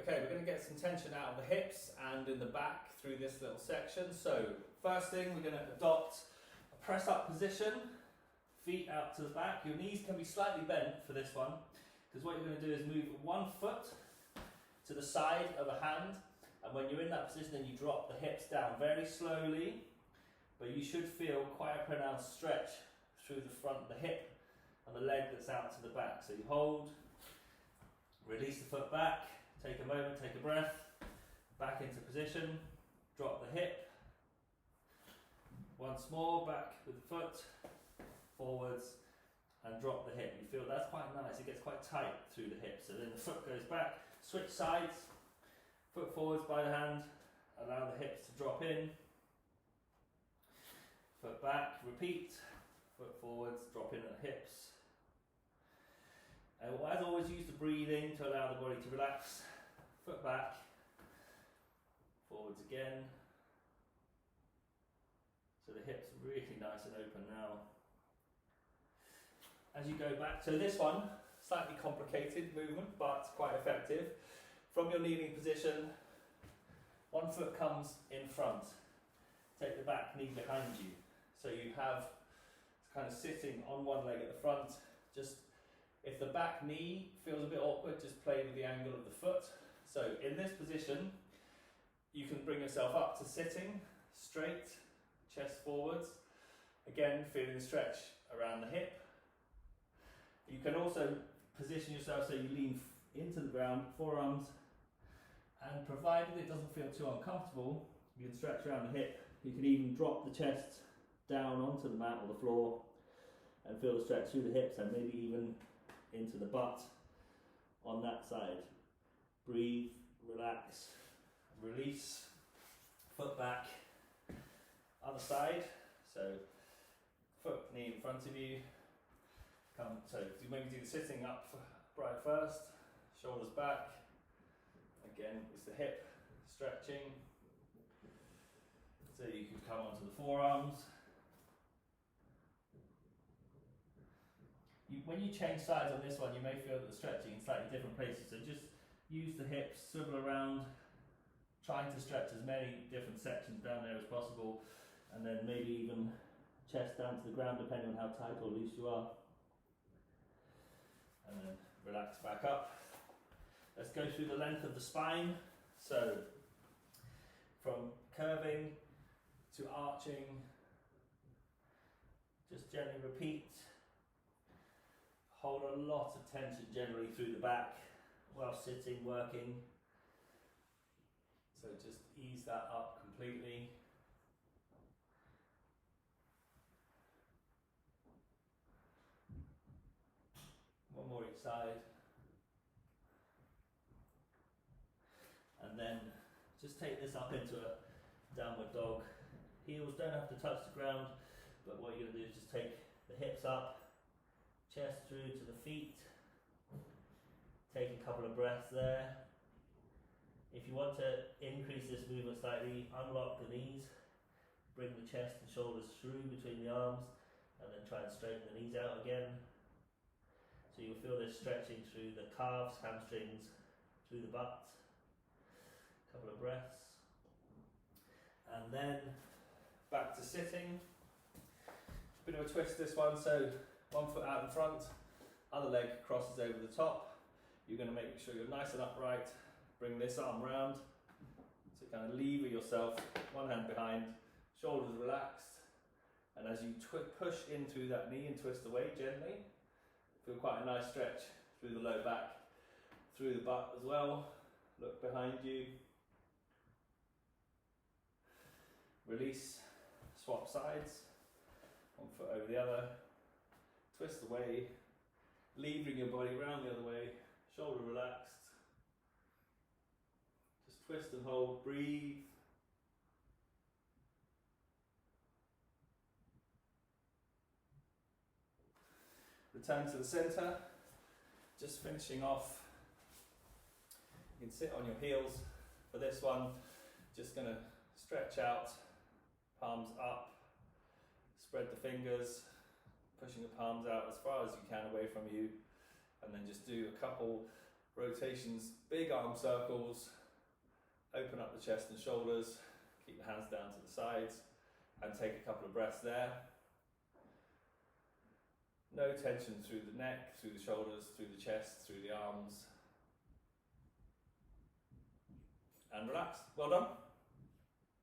Okay, we're going to get some tension out of the hips and in the back through this little section. So first thing, we're going to adopt a press up position, feet out to the back. Your knees can be slightly bent for this one, because what you're going to do is move one foot to the side of a hand, and when you're in that position then you drop the hips down very slowly, but you should feel quite a pronounced stretch through the front of the hip and the leg that's out to the back. So you hold, release the foot back, take a moment, take a breath, back into position, drop the hip, once more, back with the foot, forwards, and drop the hip. You feel that's quite nice, it gets quite tight through the hip. So then the foot goes back, switch sides, foot forwards by the hand, allow the hips to drop in, foot back, repeat, foot forwards, drop in at the hips. And as always, use the breathing to allow the body to relax. Foot back, forwards again. So the hips are really nice and open now. As you go back, so this one, slightly complicated movement, but quite effective. From your kneeling position, one foot comes in front. Take the back knee behind you. So you have kind of sitting on one leg at the front. Just if the back knee feels a bit awkward, just play with the angle of the foot. So in this position, you can bring yourself up to sitting, straight, chest forwards. Again, feeling the stretch around the hip. You can also position yourself so you lean into the ground, forearms, and provided it doesn't feel too uncomfortable, you can stretch around the hip. You can even drop the chest down onto the mat or the floor and feel the stretch through the hips and maybe even into the butt on that side. Breathe, relax, release, foot back, other side. So foot, knee in front of you. Come, so you maybe do the sitting up right first, shoulders back. Again, it's the hip stretching. So you could come onto the forearms. When you change sides on this one, you may feel that the stretching in slightly different places. So just use the hips, swivel around, trying to stretch as many different sections down there as possible, and then maybe even chest down to the ground depending on how tight or loose you are. And then relax back up. Let's go through the length of the spine. So from curving to arching, just gently repeat. Hold a lot of tension generally through the back while sitting, working. So just ease that up completely. One more each side. And then just take this up into a downward dog. Heels don't have to touch the ground, but what you're going to do is just take the hips up, chest through to the feet. Take a couple of breaths there. If you want to increase this movement slightly, unlock the knees, bring the chest and shoulders through between the arms, and then try and straighten the knees out again. So you'll feel this stretching through the calves, hamstrings, through the butt. A couple of breaths. And then back to sitting. Bit of a twist this one, so one foot out in front, other leg crosses over the top. You're going to make sure you're nice and upright. Bring this arm round. So kind of lever yourself, one hand behind, shoulders relaxed. And as you push in through that knee and twist away gently, feel quite a nice stretch through the low back, through the butt as well. Look behind you. Release, swap sides, one foot over the other, twist away, levering your body around the other way, shoulder relaxed. Just twist and hold, breathe. Return to the center, just finishing off. You can sit on your heels for this one, just going to stretch out. Palms up, spread the fingers, pushing the palms out as far as you can away from you, and then just do a couple rotations, big arm circles, open up the chest and shoulders, keep the hands down to the sides, and take a couple of breaths there. No tension through the neck, through the shoulders, through the chest, through the arms. And relax. Well done.